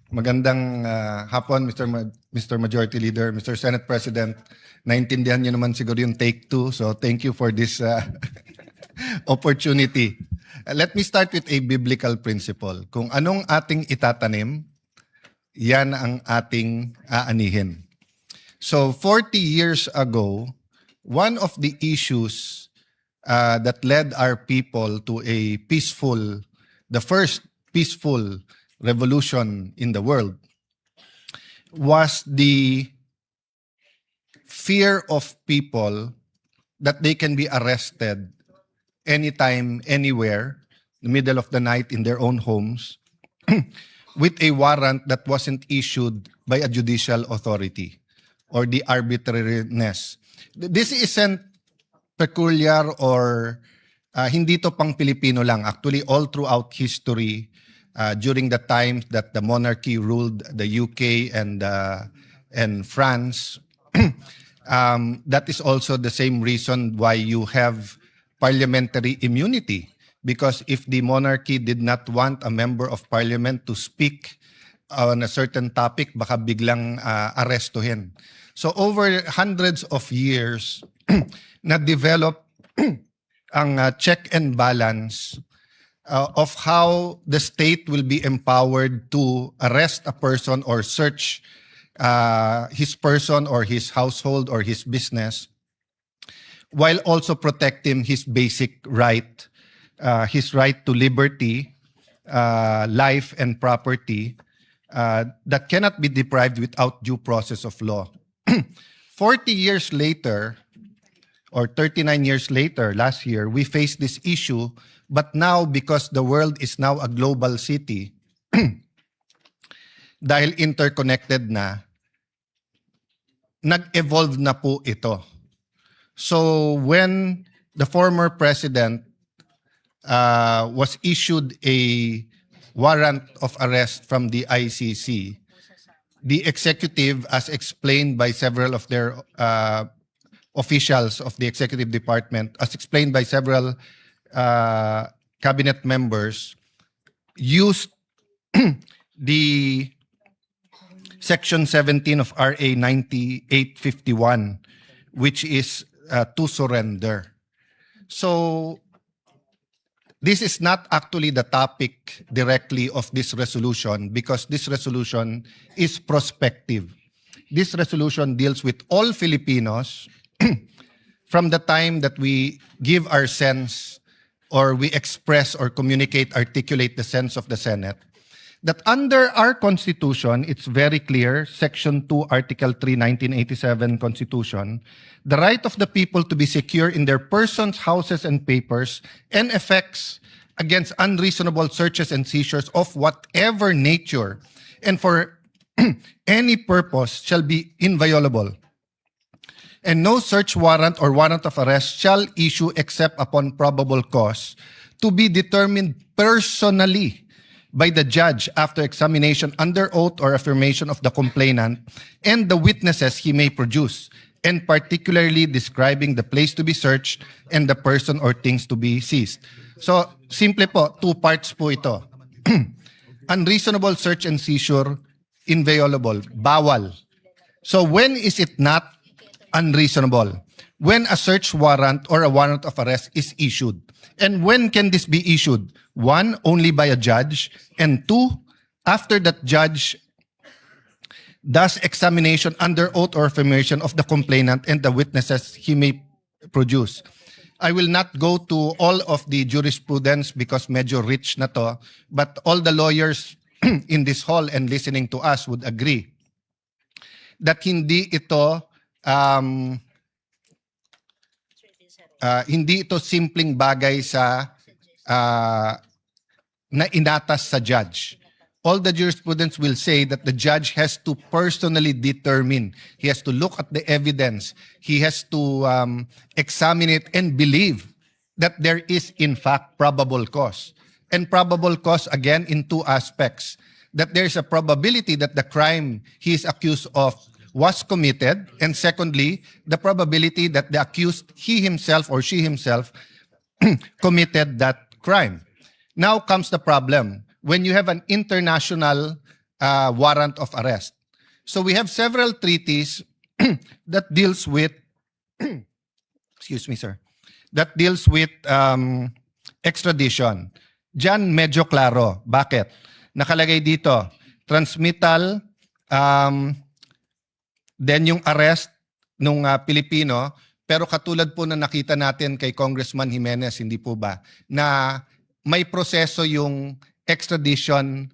Magandang hapon, Mr. Majority Leader, Mr. Senate President. Naintindihan niyo naman siguro yung take two, so thank you for this opportunity. Let me start with a biblical principle. Kung anong ating itatanim, yan ang ating aanihin. So 40 years ago, one of the issues that led our people to the first peaceful revolution in the world was the fear of people that they can be arrested anytime, anywhere, in the middle of the night in their own homes, with a warrant that wasn't issued by a judicial authority or the arbitrariness. This isn't peculiar or hindi to pang Pilipino lang. Actually, all throughout history, during the times that the monarchy ruled the UK and France, that is also the same reason why you have parliamentary immunity. Because if the monarchy did not want a member of parliament to speak on a certain topic, baka biglang arestuhin. So over hundreds of years, na-develop ang check and balance of how the state will be empowered to arrest a person or search his person or his household or his business, while also protecting his basic right, his right to liberty, life and property, that cannot be deprived without due process of law. 40 years later, or 39 years later, last year, we faced this issue, but now because the world is now a global city, dahil interconnected na, nag-evolve na po ito. So when the former president was issued a warrant of arrest from the ICC, the executive, as explained by several of their officials of the executive department, as explained by several cabinet members, used the Section 17 of RA 9851, which is to surrender. So this is not actually the topic directly of this resolution because this resolution is prospective. This resolution deals with all Filipinos from the time that we give our sense or we express or communicate, articulate the sense of the Senate, that under our Constitution, it's very clear, Section 2, Article 3, 1987 Constitution, the right of the people to be secure in their persons, houses, and papers, and effects against unreasonable searches and seizures of whatever nature, and for any purpose shall be inviolable. And no search warrant or warrant of arrest shall issue except upon probable cause to be determined personally by the judge after examination under oath or affirmation of the complainant and the witnesses he may produce, and particularly describing the place to be searched and the person or things to be seized. So, simple po, two parts po ito. Unreasonable search and seizure, inviolable, bawal. So, when is it not unreasonable? When a search warrant or a warrant of arrest is issued. And when can this be issued? One, only by a judge. And two, after that judge does examination under oath or affirmation of the complainant and the witnesses he may produce. I will not go to all of the jurisprudence because medyo rich na to, but all the lawyers in this hall and listening to us would agree that hindi ito simpleng bagay sa na inatas sa judge. All the jurisprudence will say that the judge has to personally determine. He has to look at the evidence. He has to examine it and believe that there is in fact probable cause. And probable cause, again, in two aspects. That there is a probability that the crime he is accused of was committed, and secondly, the probability that the accused, he himself or she himself, committed that crime. Now comes the problem. When you have an international warrant of arrest. So we have several treaties that deals with, excuse me, sir, that deals with extradition. Diyan medyo klaro. Bakit? Nakalagay dito, transmittal, then yung arrest nung Pilipino, pero katulad po na nakita natin kay Congressman Jimenez, hindi po ba, na may proseso yung extradition,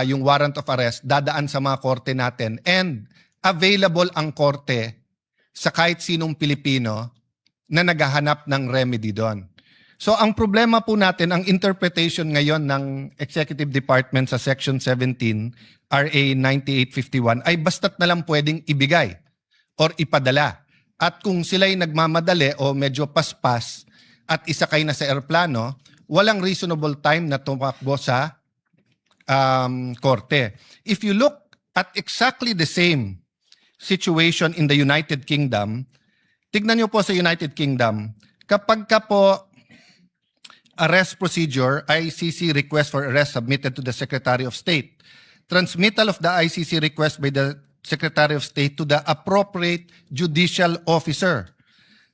yung warrant of arrest, dadaan sa mga korte natin, and available ang korte sa kahit sinong Pilipino na naghahanap ng remedy doon. So ang problema po natin, ang interpretation ngayon ng Executive Department sa Section 17, RA 9851, ay basta't na lang pwedeng ibigay or ipadala. At kung sila'y nagmamadali o medyo paspas at isakay na sa eroplano, walang reasonable time na tumakbo sa korte. If you look at exactly the same situation in the United Kingdom, tignan nyo po sa United Kingdom, kapag ka po arrest procedure, ICC request for arrest submitted to the Secretary of State. Transmittal of the ICC request by the Secretary of State to the appropriate judicial officer.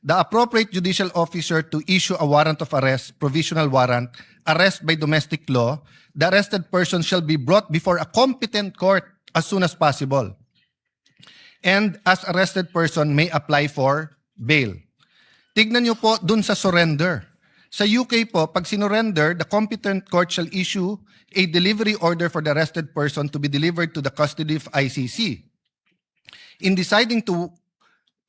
The appropriate judicial officer to issue a warrant of arrest, provisional warrant, arrest by domestic law, the arrested person shall be brought before a competent court as soon as possible. And as arrested person may apply for bail. Tignan nyo po dun sa surrender. Sa UK po, pag sinurrender, the competent court shall issue a delivery order for the arrested person to be delivered to the custody of ICC. In deciding to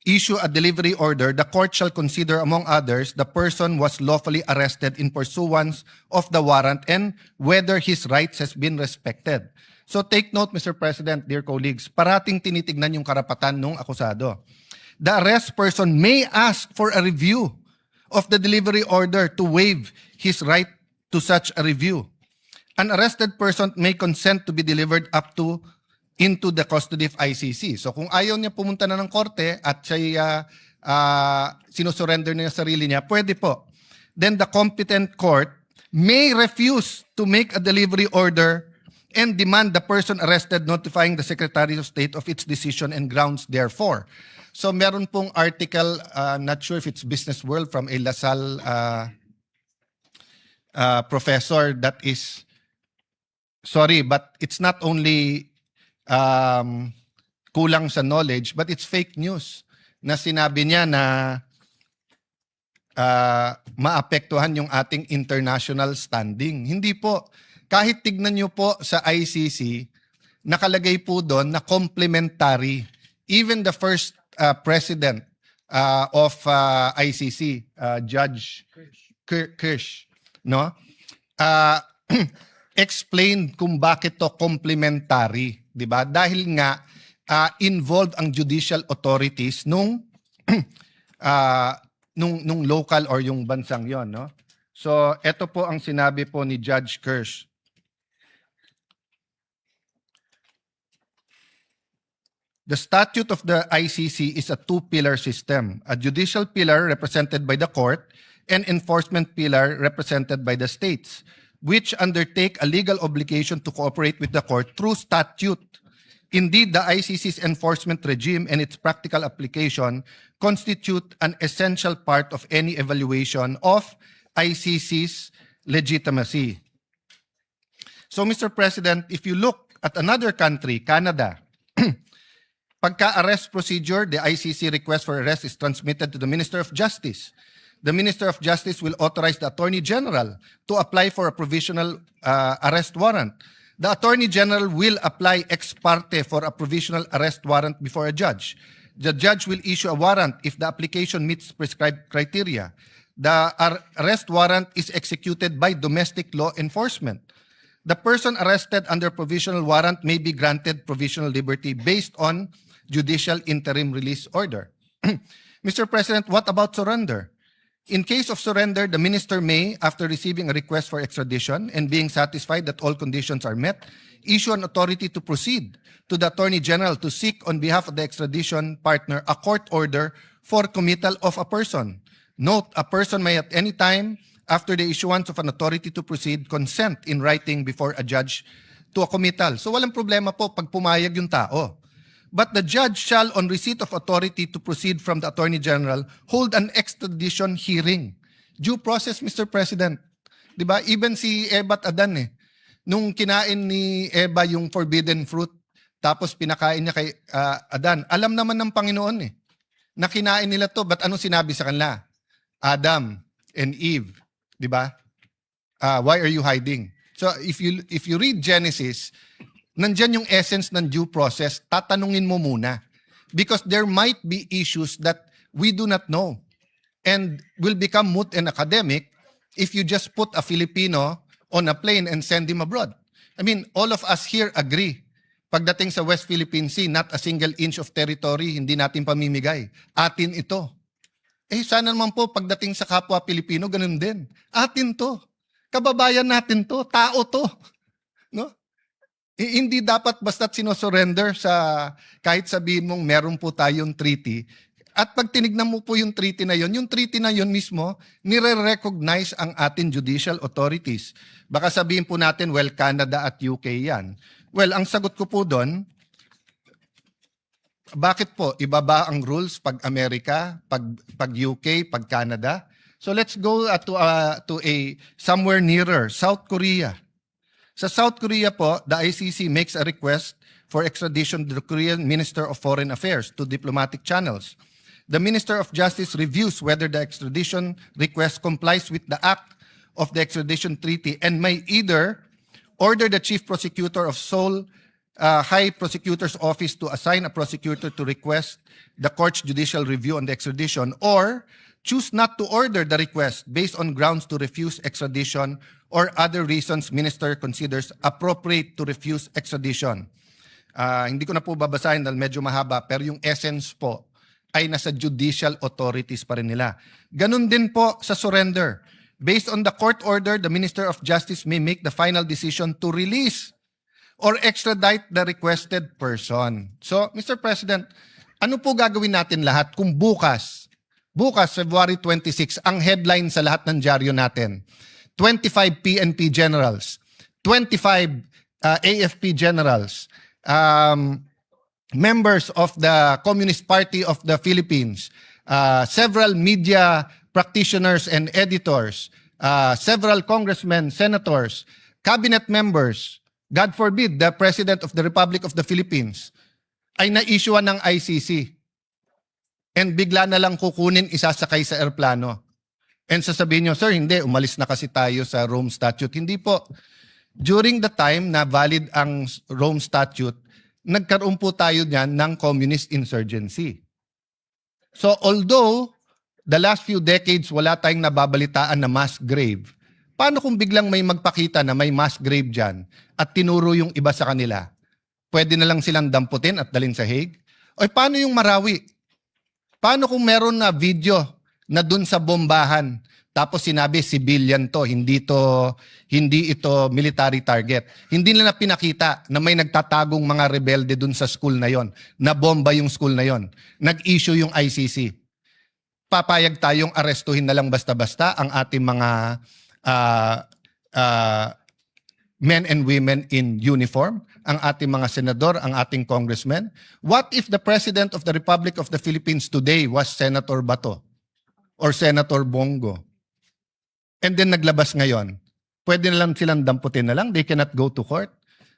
issue a delivery order, the court shall consider, among others, the person was lawfully arrested in pursuance of the warrant and whether his rights has been respected. So take note, Mr. President, dear colleagues, parating tinitignan yung karapatan ng akusado. The arrest person may ask for a review of the delivery order to waive his right to such a review. An arrested person may consent to be delivered up to into the custody of ICC. So kung ayaw niya pumunta na ng korte at siya sinusurrender niya sarili niya, pwede po. Then the competent court may refuse to make a delivery order and demand the person arrested notifying the Secretary of State of its decision and grounds therefore. So meron pong article, not sure if it's Business World, from a LaSalle professor that is, sorry, but it's not only kulang sa knowledge, but it's fake news na sinabi niya na maapektuhan yung ating international standing. Hindi po. Kahit tignan nyo po sa ICC, nakalagay po doon na complementary. Even the first president of ICC, Judge Kirsch, no? Explain kung bakit to complementary, di ba? Dahil nga involved ang judicial authorities nung local or yung bansang yon, no? So, ito po ang sinabi po ni Judge Kirsch. The statute of the ICC is a two-pillar system, a judicial pillar represented by the court and enforcement pillar represented by the states, which undertake a legal obligation to cooperate with the court through statute. Indeed, the ICC's enforcement regime and its practical application constitute an essential part of any evaluation of ICC's legitimacy. So, Mr. President, if you look at another country, Canada, pagka-arrest procedure, the ICC request for arrest is transmitted to the Minister of Justice. The Minister of Justice will authorize the Attorney General to apply for a provisional arrest warrant. The Attorney General will apply ex parte for a provisional arrest warrant before a judge. The judge will issue a warrant if the application meets prescribed criteria. The arrest warrant is executed by domestic law enforcement. The person arrested under provisional warrant may be granted provisional liberty based on judicial interim release order. Mr. President, what about surrender? In case of surrender, the minister may, after receiving a request for extradition and being satisfied that all conditions are met, issue an authority to proceed to the Attorney General to seek on behalf of the extradition partner a court order for committal of a person. Note, a person may at any time after the issuance of an authority to proceed consent in writing before a judge to a committal. So walang problema po pag pumayag yung tao. But the judge shall, on receipt of authority to proceed from the Attorney General, hold an extradition hearing. Due process, Mr. President. Diba? Even si Eva at Adan nung kinain ni Eva yung forbidden fruit, tapos pinakain niya kay Adan, alam naman ng Panginoon na kinain nila to, but ano sinabi sa kanila? Adam and Eve, diba? Why are you hiding? So if you read Genesis, nandyan yung essence ng due process, tatanungin mo muna. Because there might be issues that we do not know and will become moot and academic if you just put a Filipino on a plane and send him abroad. I mean, all of us here agree. Pagdating sa West Philippine Sea, not a single inch of territory, hindi natin pamimigay. Atin ito. Sana naman po pagdating sa kapwa Pilipino, ganun din. Atin to. Kababayan natin to. Tao to. No? Hindi dapat basta't sinosurrender sa kahit sabihin mong meron po tayong treaty. At pag tinignan mo po yung treaty na yun mismo, nire-recognize ang ating judicial authorities. Baka sabihin po natin, well, Canada at UK yan. Well, ang sagot ko po doon, bakit po ibaba ang rules pag Amerika, pag UK, pag Canada? So let's go to a somewhere nearer, South Korea. Sa South Korea po, the ICC makes a request for extradition to the Korean Minister of Foreign Affairs to diplomatic channels. The Minister of Justice reviews whether the extradition request complies with the act of the extradition treaty and may either order the Chief Prosecutor of Seoul High Prosecutor's Office to assign a prosecutor to request the court's judicial review on the extradition, or choose not to order the request based on grounds to refuse extradition or other reasons minister considers appropriate to refuse extradition. Hindi ko na po babasahin dahil medyo mahaba, pero yung essence po ay nasa judicial authorities pa rin nila. Ganun din po sa surrender. Based on the court order, the Minister of Justice may make the final decision to release or extradite the requested person. So, Mr. President, ano po gagawin natin lahat kung bukas, February 26, ang headline sa lahat ng dyaryo natin, 25 PNP generals, 25 AFP generals, members of the Communist Party of the Philippines, several media practitioners and editors, several congressmen, senators, cabinet members, God forbid, the President of the Republic of the Philippines, ay na-issuean ng ICC. And bigla na lang kukunin, isasakay sa airplano. And sasabihin nyo, sir, hindi, umalis na kasi tayo sa Rome Statute. Hindi po. During the time na valid ang Rome Statute, nagkaroon po tayo niyan ng communist insurgency. So although the last few decades wala tayong nababalitaan na mass grave, paano kung biglang may magpakita na may mass grave dyan at tinuro yung iba sa kanila? Pwede na lang silang damputin at dalhin sa Hague? O paano yung Marawi? Paano kung meron na video na dun sa bombahan tapos sinabi civilian to, hindi ito military target. Hindi nila pinakita na may nagtatagong mga rebelde dun sa school na yon, na bomba yung school na yon. Nag-issue yung ICC. Papayag tayong arestuhin na lang basta-basta ang ating mga men and women in uniform, ang ating mga senador, ang ating congressmen? What if the President of the Republic of the Philippines today was Senator Bato or Senator Bongo? And then naglabas ngayon. Pwede na lang silang damputin na lang. They cannot go to court.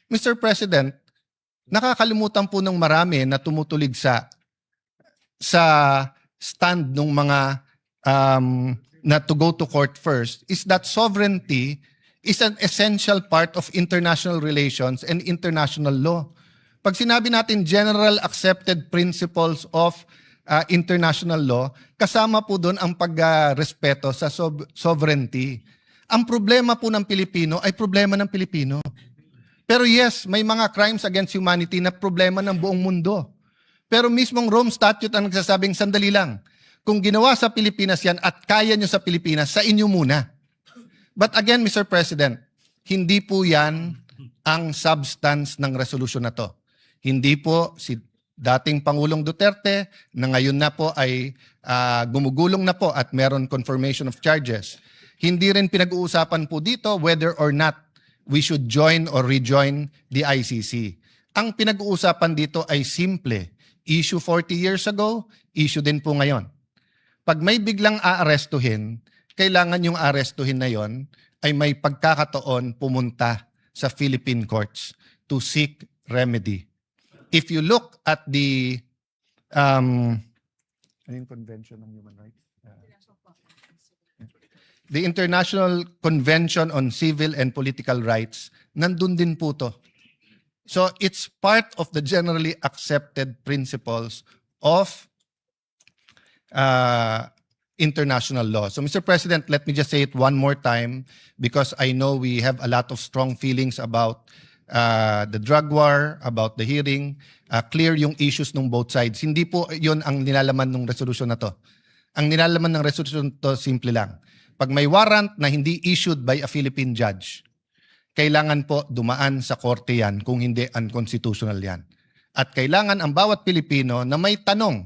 Mr. President, nakakalimutan po ng marami na tumutulig sa stand ng mga na to go to court first is that sovereignty is an essential part of international relations and international law. Pag sinabi natin general accepted principles of international law, kasama po doon ang pagrespeto sa sovereignty. Ang problema po ng Pilipino ay problema ng Pilipino. Pero yes, may mga crimes against humanity na problema ng buong mundo. Pero mismong Rome Statute ang nagsasabing, sandali lang, kung ginawa sa Pilipinas yan at kaya nyo sa Pilipinas, sa inyo muna. But again, Mr. President, hindi po yan ang substance ng resolution na to. Hindi po si dating Pangulong Duterte na ngayon na po ay gumugulong na po at meron confirmation of charges. Hindi rin pinag-uusapan po dito whether or not we should join or rejoin the ICC. Ang pinag-uusapan dito ay simple. Issue 40 years ago, issue din po ngayon. Pag may biglang aarestuhin, kailangan yung arestuhin na yon ay may pagkakataon pumunta sa Philippine courts to seek remedy. If you look at the Convention on Human Rights? The International Convention on Civil and Political Rights, nandun din po to. So it's part of the generally accepted principles of international law. So Mr. President, let me just say it one more time because I know we have a lot of strong feelings about the drug war, about the hearing. Clear yung issues ng both sides. Hindi po yun ang nilalaman ng resolution na to. Ang nilalaman ng resolution to, simple lang. Pag may warrant na hindi issued by a Philippine judge, kailangan po dumaan sa korte yan, kung hindi unconstitutional yan. At kailangan ang bawat Pilipino na may tanong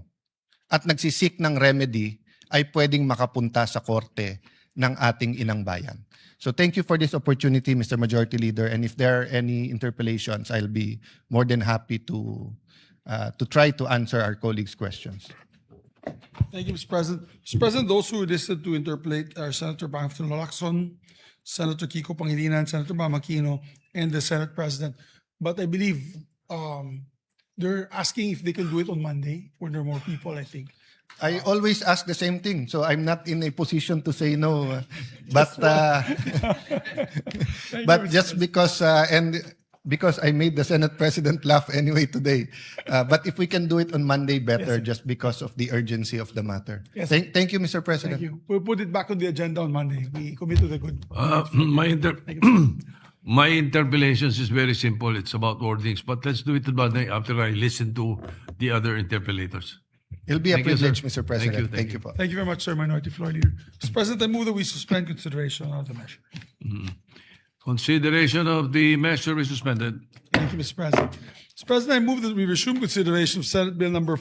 at nagsisik ng remedy ay pwedeng makapunta sa korte ng ating inang bayan. So thank you for this opportunity, Mr. Majority Leader. And if there are any interpellations, I'll be more than happy to try to answer our colleagues' questions. Thank you, Mr. President. Mr. President, those who listed to interpolate are Senator Bangfton Lacson, Senator Kiko Pangilinan, Senator Mama Aquino, and the Senate President. But I believe they're asking if they can do it on Monday when there are more people, I think. I always ask the same thing, so I'm not in a position to say no. But but just because because I made the Senate President laugh anyway today. But if we can do it on Monday, better, just because of the urgency of the matter. Yes. Thank you, Mr. President. Thank you. We'll put it back on the agenda on Monday. We commit to the good. My interpellations is very simple. It's about wordings, but let's do it on Monday after I listen to the other interpellators. It'll be a Thank you, sir. privilege, Mr. President. Thank you. po. Thank you very much, sir, Minority Floor Leader. Mr. President, I move that we suspend consideration of the measure. Consideration of the measure is suspended. Thank you, Mr. President. Mr. President, I move that we resume consideration of Senate Bill number